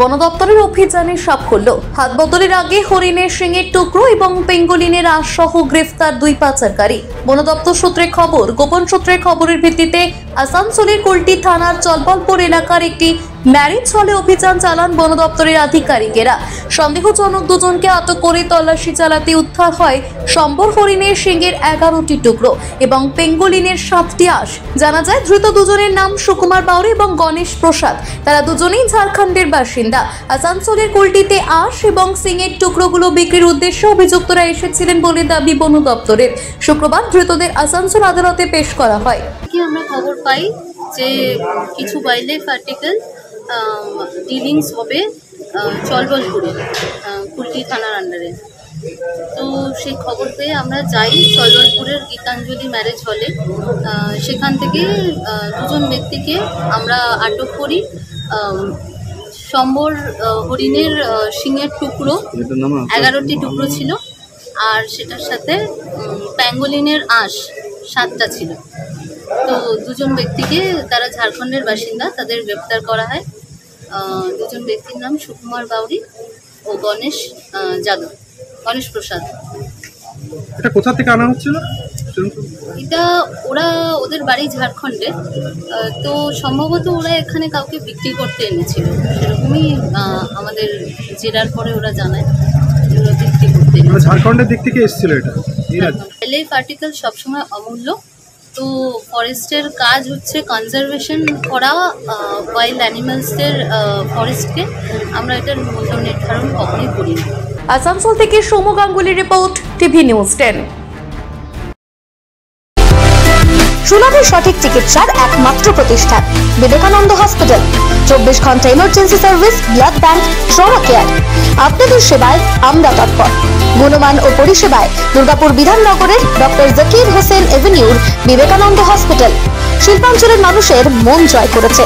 বন দপ্তরের অভিযানে সাফল্য। হাত বদলের আগে হরিণের শিঙের টুকরো এবং পেঙ্গোলিনের আঁশ সহ গ্রেফতার 2 পাচারকারী। বন দপ্তর সূত্রে খবর, গোপন সূত্রের খবরের ভিত্তিতে আসানসোলের কুলটি থানার চলবলপুর এলাকার একটি ম্যারেজ হলে অভিযান চালান বন দপ্তরের আধিকারিকেরা। সন্দেহজনক দুজনকে আটক করে তল্লাশি চালাতে উদ্ধার হয় সম্বর হরিণের শিঙের 11টি টুকরো এবং পেঙ্গোলিনের 7টি আঁশ। জানা যায়, ধৃত দুজনের নাম সুকুমার বাউরি এবং গণেশ প্রসাদ। তারা দুজনেই ঝাড়খণ্ডের বাসিন্দা। আসানসোলের কুলটিতে আঁশ এবং শিঙের টুকরোগুলো বিক্রির উদ্দেশ্যে অভিযুক্তরা এসেছিলেন বলে দাবি বন দপ্তরের। শুক্রবার ধৃতদের আসানসোল আদালতে পেশ করা হয়। আমরা খবর পাই যে কিছু ওয়াইল্ডলাইফ আর্টিকেল ডিলিংস হবে চলবলপুরে, কুলটি থানার আন্ডারে। তো সেই খবর পেয়ে আমরা যাই চলবলপুরের গীতাঞ্জলি ম্যারেজ হলে। সেখান থেকে দুজন ব্যক্তিকে আমরা আটক করি। সম্বর হরিণের শিঙের টুকরো 11টি টুকরো ছিল, আর সেটার সাথে প্যাঙ্গোলিনের আঁশ 7টা ছিল। তো দুজন ব্যক্তিকে, তারা ঝাড়খণ্ডের বাসিন্দা, তাদের গ্রেপ্তার করা হয়। দুজন ব্যক্তির নাম সুকুমার বাউরি ও গণেশ প্রসাদ। এটা কোথা থেকে আনা হচ্ছিল? এটা ওদের বাড়ি ঝাড়খণ্ডে। তো সম্ভবত ওরা এখানে কাউকে বিক্রি করতে এনেছিল, সেরকমই আমাদের জেরার পরে ওরা জানায় ওরা বিক্রি করতে। ঝাড়খণ্ডের দিক থেকে এসেছিল এটা। ওয়াইল্ডলাইফ আর্টিকেল সবসময় অমূল্য। তো ফরেস্টের কাজ হচ্ছে কনজারভেশন করা ওয়াইল্ড অ্যানিমালসদের, ফরেস্টকে। আমরা এটার মূল্য নির্ধারণ কখনোই করি না। আসানসোল থেকে সৌম্য গাঙ্গুলির রিপোর্ট, টিভি নিউজ 10। সুলভে সঠিক চিকিৎসার একমাত্র প্রতিষ্ঠান বিবেকানন্দ হসপিটাল। 24 ঘন্টা emergency service, blood bank, trauma care. আপনাদের সেবায় আমরা তৎপর। গুণমান ও পরিষেবায় দুর্গাপুর বিধাননগরের ডক্টর জাকির হোসেন এভিনিউর বিবেকানন্দ হসপিটাল শিল্পাঞ্চলের মানুষের মন জয় করেছে।